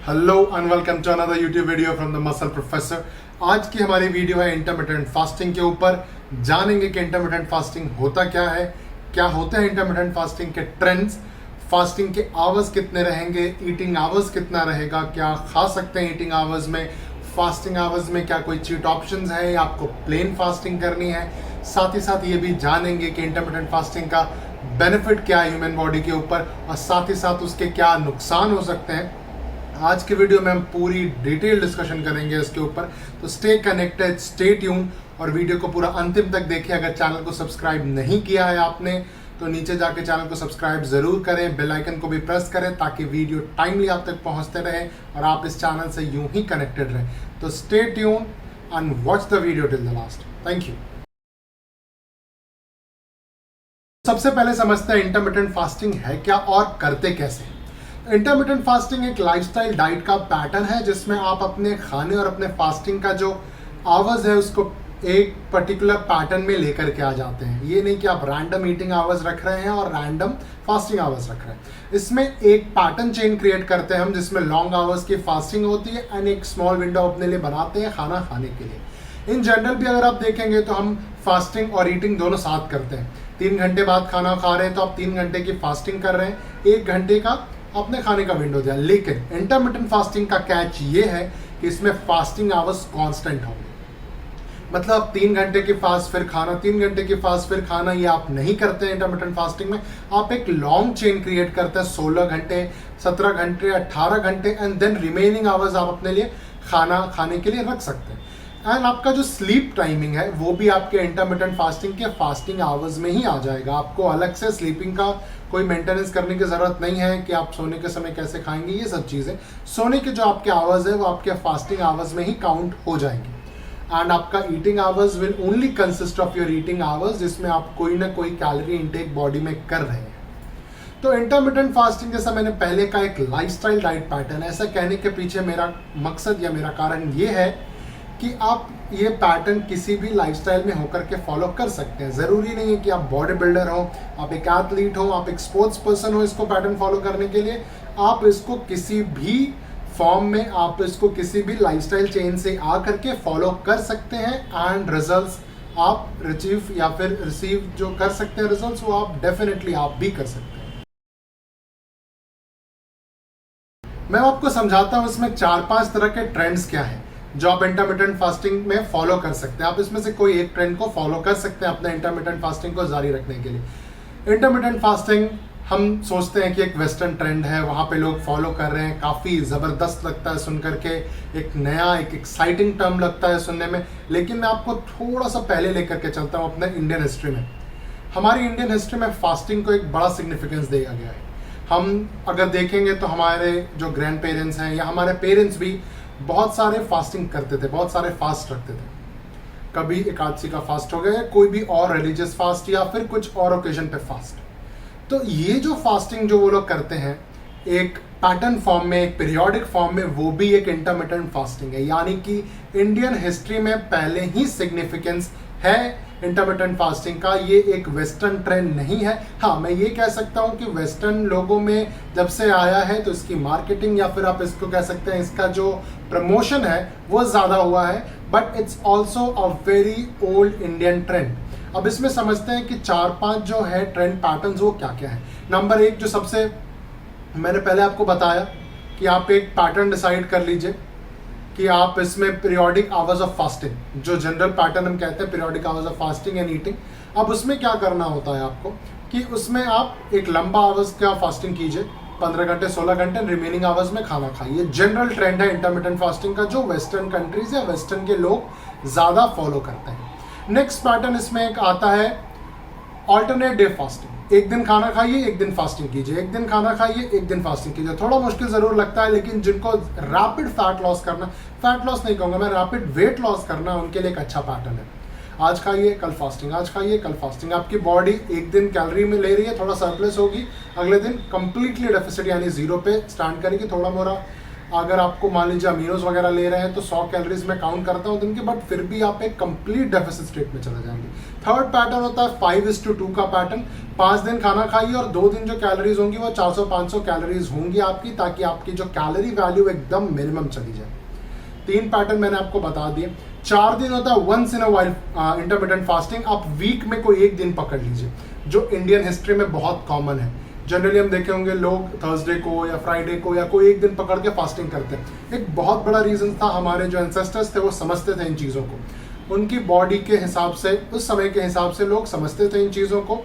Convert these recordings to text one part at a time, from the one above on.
Hello and welcome to another YouTube video from the muscle professor. आज की हमारी video है इंटरमिटेंट फास्टिंग के ऊपर। जानेंगे कि इंटरमिटेंट फास्टिंग होता क्या है, क्या होते हैं इंटरमिटेंट फास्टिंग के ट्रेंड्स, फास्टिंग के आवर्स कितने रहेंगे, ईटिंग आवर्स कितना रहेगा, क्या खा सकते हैं ईटिंग आवर्स में, फास्टिंग आवर्स में क्या कोई चीट ऑप्शंस है या आपको प्लेन फास्टिंग करनी है। साथ ही साथ ये भी जानेंगे कि इंटरमिटेंट फास्टिंग का बेनिफिट क्या है ह्यूमन बॉडी के ऊपर और साथ ही साथ उसके क्या नुकसान हो सकते हैं। आज के वीडियो में हम पूरी डिटेल डिस्कशन करेंगे इसके ऊपर, तो स्टे कनेक्टेड, स्टे ट्यून और वीडियो को पूरा अंतिम तक देखिए। अगर चैनल को सब्सक्राइब नहीं किया है आपने तो नीचे जाके चैनल को सब्सक्राइब जरूर करें, बेल आइकन को भी प्रेस करें ताकि वीडियो टाइमली आप तक पहुंचते रहे और आप इस चैनल से यूं ही कनेक्टेड रहें। तो stay tune and watch the video till the last. Thank you. सबसे पहले समझते हैं इंटरमिटेंट फास्टिंग है क्या और करते कैसे हैं। इंटरमिटेंट फास्टिंग एक लाइफस्टाइल डाइट का पैटर्न है जिसमें आप अपने खाने और अपने फास्टिंग का जो आवर्स है उसको एक पर्टिकुलर पैटर्न में लेकर के आ जाते हैं। ये नहीं कि आप रैंडम ईटिंग आवर्स रख रहे हैं और रैंडम फास्टिंग आवर्स रख रहे हैं। इसमें एक पैटर्न चेन क्रिएट करते हैं हम जिसमें लॉन्ग आवर्स की फास्टिंग होती है एंड एक स्मॉल विंडो अपने लिए बनाते हैं खाना खाने के लिए। इन जनरल भी अगर आप देखेंगे तो हम फास्टिंग और ईटिंग दोनों साथ करते हैं। 3 घंटे बाद खाना खा रहे हैं तो आप 3 घंटे की फास्टिंग कर रहे हैं, 1 घंटे का अपने खाने का विंडो दिया। लेकिन इंटरमिटेंट फास्टिंग का कैच ये है कि इसमें फास्टिंग आवर्स कांस्टेंट होंगे। मतलब 3 घंटे की फास्ट फिर खाना, 3 घंटे की फास्ट फिर खाना, ये आप नहीं करते हैं इंटरमिटेंट फास्टिंग में। आप एक लॉन्ग चेन क्रिएट करते हैं, 16 घंटे, 17 घंटे, 18 घंटे एंड देन रिमेनिंग आवर्स आप अपने लिए खाना खाने के लिए रख सकते हैं। एंड आपका जो स्लीप टाइमिंग है वो भी आपके इंटरमिटेंट फास्टिंग के फास्टिंग आवर्स में ही आ जाएगा। आपको अलग से स्लीपिंग का कोई मेंटेनेंस करने की ज़रूरत नहीं है कि आप सोने के समय कैसे खाएंगे। ये सब चीज़ें सोने के जो आपके आवर्स है वो आपके फास्टिंग आवर्स में ही काउंट हो जाएंगे। एंड आपका eating hours will only consist of your eating hours जिसमें आप कोई ना कोई कैलोरी इनटेक बॉडी में कर रहे हैं। तो इंटरमिटेंट फास्टिंग जैसा मैंने पहले का एक लाइफस्टाइल डाइट पैटर्न, ऐसा कहने के पीछे मेरा मकसद या मेरा कारण ये है कि आप ये पैटर्न किसी भी लाइफस्टाइल में होकर के फॉलो कर सकते हैं। ज़रूरी नहीं है कि आप बॉडी बिल्डर हो, आप एक एथलीट हो, आप एक स्पोर्ट्स पर्सन हो इसको पैटर्न फॉलो करने के लिए। आप इसको किसी भी फॉर्म में, आप इसको किसी भी लाइफस्टाइल चेन से आ करके फॉलो कर सकते हैं एंड रिजल्ट्स आप रिसीव जो कर सकते हैं रिजल्ट्स वो आप डेफिनेटली आप भी कर सकते हैं। मैं आपको समझाता हूँ इसमें 4-5 तरह के ट्रेंड्स क्या हैं जो आप इंटरमिटेंट फास्टिंग में फॉलो कर सकते हैं। आप इसमें से कोई एक ट्रेंड को फॉलो कर सकते हैं अपने इंटरमिटेंट फास्टिंग को जारी रखने के लिए। इंटरमिटेंट फास्टिंग हम सोचते हैं कि एक वेस्टर्न ट्रेंड है, वहाँ पे लोग फॉलो कर रहे हैं, काफ़ी ज़बरदस्त लगता है सुन करके, एक नया एक एक्साइटिंग टर्म लगता है सुनने में। लेकिन मैं आपको थोड़ा सा पहले लेकर के चलता हूँ अपने इंडियन हिस्ट्री में। हमारी इंडियन हिस्ट्री में फास्टिंग को एक बड़ा सिग्निफिकेंस दिया गया है। हम अगर देखेंगे तो हमारे जो ग्रैंड पेरेंट्स हैं या हमारे पेरेंट्स भी बहुत सारे फास्टिंग करते थे, बहुत सारे फास्ट रखते थे। कभी एकादशी का फास्ट हो गया, कोई भी और रिलीजियस फास्ट या फिर कुछ और ओकेजन पे फास्ट। तो ये जो फास्टिंग जो वो लोग करते हैं एक पैटर्न फॉर्म में, एक पीरियोडिक फॉर्म में, वो भी एक इंटरमिटेंट फास्टिंग है। यानी कि इंडियन हिस्ट्री में पहले ही सिग्निफिकेंस है इंटरमिटेंट फास्टिंग का। ये एक वेस्टर्न ट्रेंड नहीं है। हाँ, मैं ये कह सकता हूँ कि वेस्टर्न लोगों में जब से आया है तो इसकी मार्केटिंग या फिर आप इसको कह सकते हैं इसका जो प्रमोशन है वो ज़्यादा हुआ है, but it's also a very old Indian trend. अब इसमें समझते हैं कि 4-5 जो है ट्रेंड पैटर्न्स वो क्या क्या है। नंबर 1 जो सबसे मैंने पहले आपको बताया कि आप एक पैटर्न डिसाइड कर लीजिए कि आप इसमें पीरियोडिक आवर्स ऑफ फास्टिंग, जो जनरल पैटर्न हम कहते हैं periodic hours of fasting and eating. अब उसमें क्या करना होता है आपको कि उसमें आप एक लंबा आवर्स का फास्टिंग कीजिए, 15 घंटे 16 घंटे, रिमेनिंग आवर्स में खाना खाइए। जनरल ट्रेंड है इंटरमिटेंट फास्टिंग का जो वेस्टर्न कंट्रीज या वेस्टर्न के लोग ज़्यादा फॉलो करते हैं। नेक्स्ट पैटर्न इसमें एक आता है ऑल्टरनेट डे फास्टिंग। एक दिन खाना खाइए, एक दिन फास्टिंग कीजिए, एक दिन खाना खाइए, एक दिन फास्टिंग कीजिए। थोड़ा मुश्किल ज़रूर लगता है लेकिन जिनको रैपिड फैट लॉस करना, फैट लॉस नहीं कहूँगा मैं, रैपिड वेट लॉस करना, उनके लिए एक अच्छा पैटर्न है। आज खाइए कल फास्टिंग, आज खाइए कल फास्टिंग। आपकी बॉडी एक दिन कैलोरी में ले रही है, थोड़ा सरप्लस होगी, अगले दिन कंप्लीटली डेफिसिट यानी 0 पे स्टैंड करेगी, थोड़ा मोड़ा अगर आपको मान लीजिए अमीनोज वगैरह ले रहे हैं तो 100 कैलोरीज में काउंट करता हूँ दिन के, बट फिर भी आप एक कंप्लीट डेफिसिट स्टेट में चले जाएंगे। थर्ड पैटर्न होता है 5:2 का पैटर्न। 5 दिन खाना खाइए और 2 दिन जो कैलोरीज होंगी वो 400-500 कैलोरीज होंगी आपकी, ताकि आपकी जो कैलोरी वैल्यू एकदम मिनिमम चली जाए। 3 पैटर्न मैंने आपको बता दिए। 4 दिन होता है once in a while intermittent fasting. आप वीक में कोई एक दिन पकड़ लीजिए, जो इंडियन हिस्ट्री में बहुत कॉमन है। जनरली हम देखे होंगे लोग थर्सडे को या फ्राइडे को या कोई एक दिन पकड़ के फास्टिंग करते हैं। एक बहुत बड़ा रीजन था, हमारे जो एंसेस्टर्स थे वो समझते थे इन चीज़ों को, उनकी बॉडी के हिसाब से, उस समय के हिसाब से लोग समझते थे इन चीज़ों को,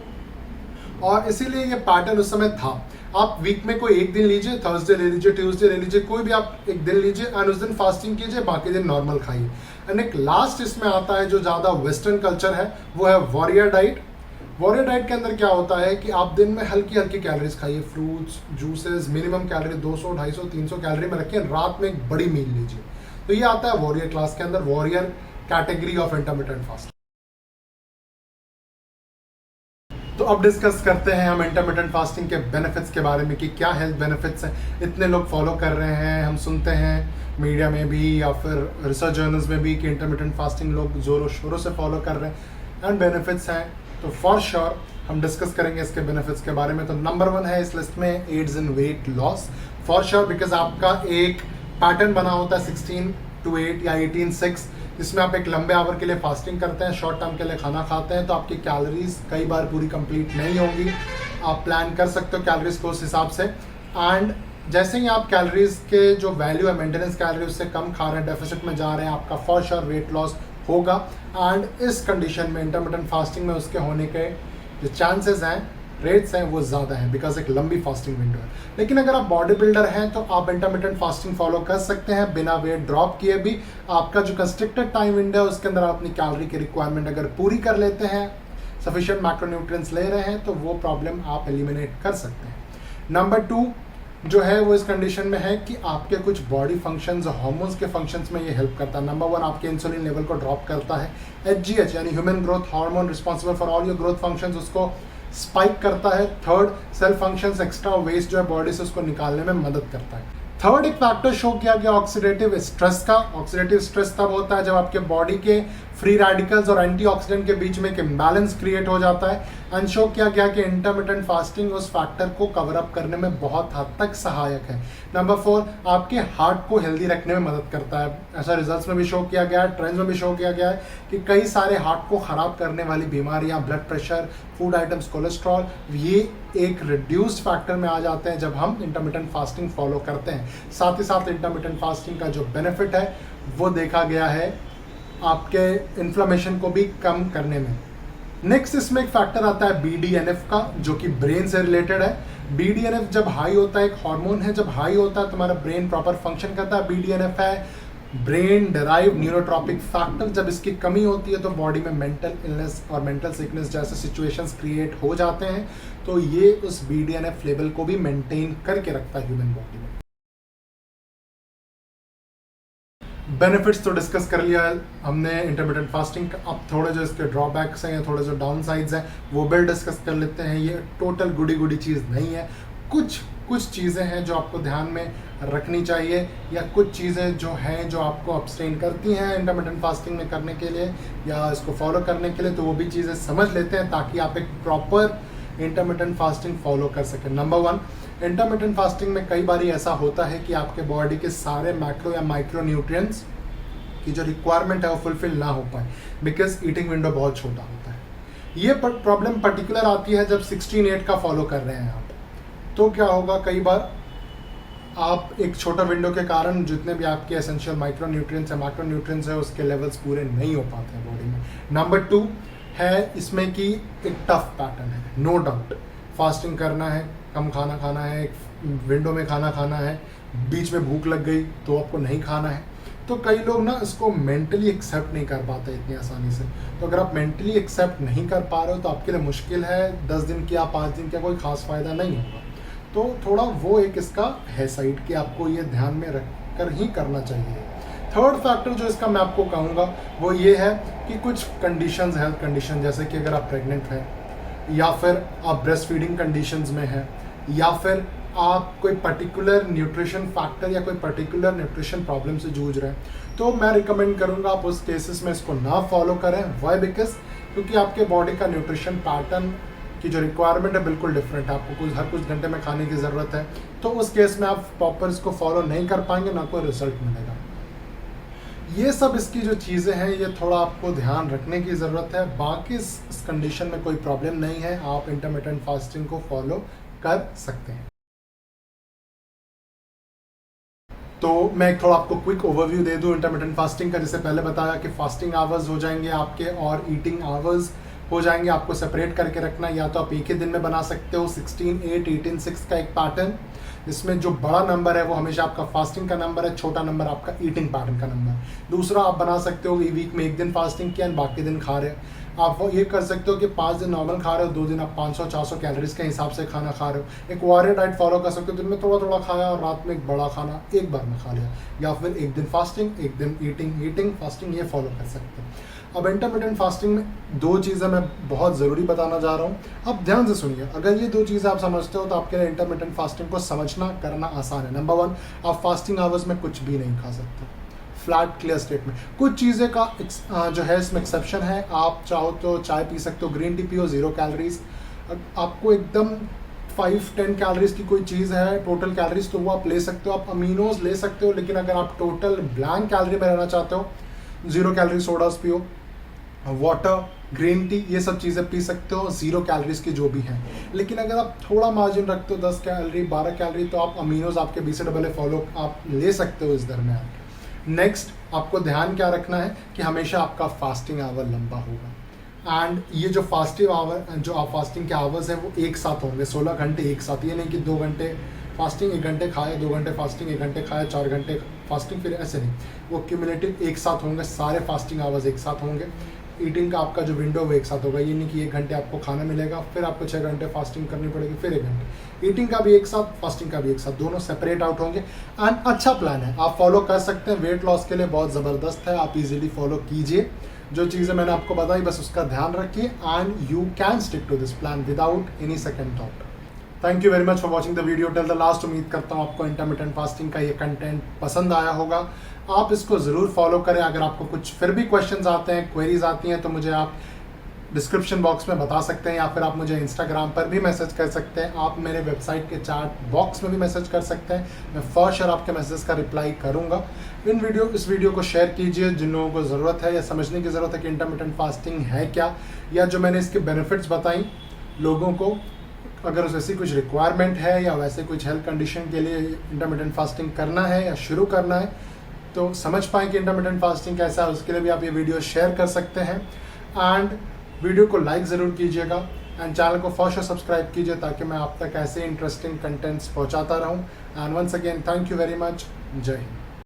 और इसीलिए ये पैटर्न उस समय था। आप वीक में कोई एक दिन लीजिए, थर्सडे ले लीजिए, ट्यूसडे ले लीजिए, कोई भी आप एक दिन लीजिए एंड उस दिन फास्टिंग कीजिए, बाकी दिन नॉर्मल खाइए। एंड एक लास्ट इसमें आता है जो ज़्यादा वेस्टर्न कल्चर है, वो है वॉरियर डाइट। वॉरियर डाइट के अंदर क्या होता है कि आप दिन में हल्की हल्की कैलोरीज खाइए, fruits, juices, minimum calorie 200, 250, 300 calorie में रखिए, रात में एक बड़ी मील लीजिए। तो ये आता है वॉरियर क्लास के अंदर, warrior category of intermittent fasting. तो अब डिस्कस करते हैं हम इंटरमिटेंट फास्टिंग के बेनिफिट्स के बारे में कि क्या हेल्थ बेनिफिट्स हैं, इतने लोग फॉलो कर रहे हैं, हम सुनते हैं मीडिया में भी या फिर रिसर्च जर्नल्स में भी कि इंटरमिटेंट फास्टिंग लोग जोरों शोरों से फॉलो कर रहे हैं एंड बेनिफिट्स हैं। तो फॉर श्योर हम डिस्कस करेंगे इसके बेनिफिट्स के बारे में। तो नंबर 1 है इस लिस्ट में aids in weight loss, for sure, because आपका एक पैटर्न बना होता है 16 to 8 या 18-6, जिसमें आप एक लंबे आवर के लिए फास्टिंग करते हैं, शॉर्ट टर्म के लिए खाना खाते हैं, तो आपकी कैलोरीज कई बार पूरी कंप्लीट नहीं होंगी। आप प्लान कर सकते हो कैलोरीज को उस हिसाब से, एंड जैसे ही आप कैलोरीज के जो वैल्यू है मेंटेनेंस कैलोरी उससे कम खा रहे हैं, डेफिसिट में जा रहे हैं, आपका फॉर श्योर वेट लॉस होगा। एंड इस कंडीशन में इंटरमिटेंट फास्टिंग में उसके होने के जो चांसेस हैं, रेट्स हैं, वो ज़्यादा हैं, बिकॉज एक लंबी फास्टिंग विंडो है। लेकिन अगर आप बॉडी बिल्डर हैं तो आप इंटरमिटेंट फास्टिंग फॉलो कर सकते हैं बिना वेट ड्रॉप किए भी। आपका जो कंस्ट्रिक्टेड टाइम विंडो है उसके अंदर आप अपनी कैलोरी की रिक्वायरमेंट अगर पूरी कर लेते हैं, सफिशिएंट मैक्रोन्यूट्रिएंट्स ले रहे हैं, तो वो प्रॉब्लम आप एलिमिनेट कर सकते हैं। नंबर 2 जो है वो इस कंडीशन में है कि आपके कुछ बॉडी फंक्शंस, हार्मोन्स के फंक्शंस में ये हेल्प करता है। नंबर 1 आपके इंसुलिन लेवल को ड्रॉप करता है। HGH यानी human growth hormone responsible for all your growth functions, उसको स्पाइक करता है। Third, cell functions, extra waste जो है बॉडी से उसको निकालने में मदद करता है। थर्ड एक फैक्टर शो किया गया ऑक्सीडेटिव स्ट्रेस का। ऑक्सीडेटिव स्ट्रेस तब होता है जब आपके बॉडी के फ्री रेडिकल्स और एंटीऑक्सीडेंट के बीच में एक इम्बैलेंस क्रिएट हो जाता है। एंड शो किया गया कि इंटरमिटेंट फास्टिंग उस फैक्टर को कवर अप करने में बहुत हद तक सहायक है। नंबर 4 आपके हार्ट को हेल्दी रखने में मदद करता है। ऐसा रिजल्ट्स में भी शो किया गया है, ट्रेंड्स में भी शो किया गया है कि कई सारे हार्ट को ख़राब करने वाली बीमारियां, blood pressure, food items, cholesterol, ये एक रिड्यूस्ड फैक्टर में आ जाते हैं जब हम इंटरमिटेंट फास्टिंग फॉलो करते हैं। साथ ही साथ इंटरमिटेंट फास्टिंग का जो बेनिफिट है वो देखा गया है आपके इन्फ्लेमेशन को भी कम करने में। नेक्स्ट इसमें एक फैक्टर आता है BDNF का, जो कि ब्रेन से रिलेटेड है। BDNF जब हाई होता है, एक हार्मोन है, जब हाई होता है तुम्हारा ब्रेन प्रॉपर फंक्शन करता है। BDNF है ब्रेन डेराइव न्यूरोट्रॉपिक फैक्टर। जब इसकी कमी होती है तो बॉडी में मेंटल इलनेस और मेंटल सिकनेस जैसे सिचुएशंस क्रिएट हो जाते हैं। तो ये उस BDNF लेवल को भी मेंटेन करके रखता है ह्यूमन बॉडी में। बेनिफिट्स तो डिस्कस कर लिया है हमने इंटरमिटेंट फास्टिंग का। अब थोड़े जो इसके ड्रॉबैक्स हैं या थोड़े जो डाउन साइड्स हैं वो भी डिस्कस कर लेते हैं। ये टोटल गुडी चीज़ नहीं है। कुछ चीज़ें हैं जो आपको ध्यान में रखनी चाहिए, या कुछ चीज़ें जो हैं जो आपको अब्सटेन करती हैं इंटरमिटेंट फास्टिंग में करने के लिए या इसको फॉलो करने के लिए, तो वो भी चीज़ें समझ लेते हैं ताकि आप एक प्रॉपर इंटरमिटेंट फास्टिंग फॉलो कर सकें। नंबर 1, इंटरमिटेंट फास्टिंग में कई बार ऐसा होता है कि आपके बॉडी के सारे मैक्रो या माइक्रो न्यूट्रिएंट्स की जो रिक्वायरमेंट है वो फुलफिल ना हो पाए, बिकॉज ईटिंग विंडो बहुत छोटा होता है। ये प्रॉब्लम पर्टिकुलर आती है जब 16-8 का फॉलो कर रहे हैं आप। तो क्या होगा, कई बार आप एक छोटा विंडो के कारण जितने भी आपके एसेंशियल माइक्रो न्यूट्रिएंट्स है, मैक्रो न्यूट्रिएंट्स है, उसके लेवल्स पूरे नहीं हो पाते हैं बॉडी में। नंबर 2 है इसमें कि एक टफ पैटर्न है, नो डाउट। फास्टिंग करना है, कम खाना खाना है, एक विंडो में खाना खाना है, बीच में भूख लग गई तो आपको नहीं खाना है। तो कई लोग ना इसको मेंटली एक्सेप्ट नहीं कर पाते इतनी आसानी से। तो अगर आप मेंटली एक्सेप्ट नहीं कर पा रहे हो तो आपके लिए मुश्किल है। 10 दिन की या 5 दिन का कोई खास फ़ायदा नहीं होगा। तो थोड़ा वो एक इसका है साइड कि आपको ये ध्यान में रख कर ही करना चाहिए। थर्ड फैक्टर जो इसका मैं आपको कहूँगा वो ये है कि कुछ कंडीशंस, हेल्थ कंडीशन, जैसे कि अगर आप प्रेग्नेंट हैं या फिर आप ब्रेस्ट फीडिंग कंडीशंस में हैं या फिर आप कोई पर्टिकुलर न्यूट्रिशन फैक्टर या कोई पर्टिकुलर न्यूट्रिशन प्रॉब्लम से जूझ रहे हैं, तो मैं रिकमेंड करूंगा आप उस केसेस में इसको ना फॉलो करें। वाई? बिकॉज क्योंकि आपके बॉडी का न्यूट्रिशन पैटर्न की जो रिक्वायरमेंट है बिल्कुल डिफरेंट है, आपको हर कुछ घंटे में खाने की ज़रूरत है, तो उस केस में आप प्रॉपर इसको फॉलो नहीं कर पाएंगे, ना कोई रिजल्ट मिलेगा। ये सब इसकी जो चीज़ें हैं ये थोड़ा आपको ध्यान रखने की ज़रूरत है। बाकी इस कंडीशन में कोई प्रॉब्लम नहीं है, आप इंटरमिटेंट फास्टिंग को फॉलो कर सकते हैं। तो मैं एक थोड़ा आपको क्विक ओवरव्यू दे दूं इंटरमिटेंट फास्टिंग का। जैसे पहले बताया कि फास्टिंग आवर्स हो जाएंगे आपके और ईटिंग आवर्स हो जाएंगे, आपको सेपरेट करके रखना। या तो आप एक ही दिन में बना सकते हो 16-8, 18-6 का एक पैटर्न, जिसमें जो बड़ा नंबर है वो हमेशा आपका फास्टिंग का नंबर है, छोटा नंबर आपका ईटिंग पैटर्न का नंबर। दूसरा आप बना सकते हो वीक में एक दिन फास्टिंग किया बाकी दिन खा रहे हो। आप वो ये कर सकते हो कि 5 दिन नॉर्मल खा रहे हो, 2 दिन आप 500-400 कैलोरीज के हिसाब से खाना खा रहे हो। एक वॉरियर डाइट फॉलो कर सकते हो, दिन में थोड़ा थोड़ा खाया और रात में एक बड़ा खाना एक बार में खा लिया। या फिर एक दिन फास्टिंग एक दिन ईटिंग फास्टिंग, ये फॉलो कर सकते हैं। अब इंटरमिटेंट फास्टिंग में 2 चीज़ें मैं बहुत ज़रूरी बताना जा रहा हूँ, अब ध्यान से सुनिए। अगर ये 2 चीज़ें आप समझते हो तो आपके लिए इंटरमिटेंट फास्टिंग को समझना करना आसान है। नंबर 1, आप फास्टिंग आवर्स में कुछ भी नहीं खा सकते, फ्लैट क्लियर स्टेट में। कुछ चीज़ें का जो है इसमें एक्सेप्शन है। आप चाहो तो चाय पी सकते हो, ग्रीन टी पियो, 0 कैलोरीज। आपको एकदम 5-10 कैलोरीज की कोई चीज़ है टोटल कैलोरीज, तो वो आप ले सकते हो। आप अमीनोज ले सकते हो, लेकिन अगर आप टोटल ब्लैंक कैलोरी में रहना चाहते हो, 0 कैलोरी सोडास पियो, वाटर, ग्रीन टी, ये सब चीज़ें पी सकते हो 0 कैलोरीज की जो भी हैं। लेकिन अगर आप थोड़ा मार्जिन रखते हो 10 कैलोरी 12 कैलोरी, तो आप अमीनोज आपके BCAA फॉलो आप ले सकते हो इस दरमियान। नेक्स्ट आपको ध्यान क्या रखना है कि हमेशा आपका फास्टिंग आवर लंबा होगा। एंड ये जो फास्टिंग आवर जो आप फास्टिंग के आवर्स हैं वो एक साथ होंगे, 16 घंटे एक साथ। ये नहीं कि 2 घंटे फास्टिंग 1 घंटे खाए, 2 घंटे फास्टिंग 1 घंटे खाए, 4 घंटे फास्टिंग, फिर ऐसे नहीं। वो क्यूमुलेटिव एक साथ होंगे, सारे फास्टिंग आवर्स एक साथ होंगे। ईटिंग का आपका जो विंडो वो एक साथ होगा। ये नहीं कि 1 घंटे आपको खाना मिलेगा फिर आपको 6 घंटे फास्टिंग करनी पड़ेगी, फिर 1 घंटे। ईटिंग का भी एक साथ, फास्टिंग का भी एक साथ, दोनों सेपरेट आउट होंगे। एंड अच्छा प्लान है, आप फॉलो कर सकते हैं। वेट लॉस के लिए बहुत ज़बरदस्त है, आप इजीली फॉलो कीजिए। जो चीज़ें मैंने आपको बताई बस उसका ध्यान रखिए and you can stick to this plan without any second thought. Thank you very much for watching the video till the last. उम्मीद करता हूँ आपको इंटरमिटेंट फास्टिंग का ये कंटेंट पसंद आया होगा। आप इसको ज़रूर फॉलो करें। अगर आपको कुछ फिर भी क्वेश्चंस आते हैं, क्वेरीज आती हैं, तो मुझे आप डिस्क्रिप्शन बॉक्स में बता सकते हैं, या फिर आप मुझे इंस्टाग्राम पर भी मैसेज कर सकते हैं। आप मेरे वेबसाइट के चैट बॉक्स में भी मैसेज कर सकते हैं, मैं फॉर श्योर आपके मैसेज का रिप्लाई करूँगा। इस वीडियो को शेयर कीजिए जिन लोगों को ज़रूरत है या समझने की ज़रूरत है कि इंटरमिटेंट फास्टिंग है क्या, या जो मैंने इसके बेनिफिट्स बताई लोगों को, अगर वैसी कुछ रिक्वायरमेंट है या वैसे कुछ हेल्थ कंडीशन के लिए इंटरमिटेंट फास्टिंग करना है या शुरू करना है, तो समझ पाएँ कि इंटरमिटेंट फास्टिंग कैसा है, उसके लिए भी आप ये वीडियो शेयर कर सकते हैं। एंड वीडियो को लाइक ज़रूर कीजिएगा एंड चैनल को फॉर श्योर सब्सक्राइब कीजिए, ताकि मैं आप तक ऐसे इंटरेस्टिंग कंटेंट्स पहुंचाता रहूं। And once again thank you very much. जय हिंद।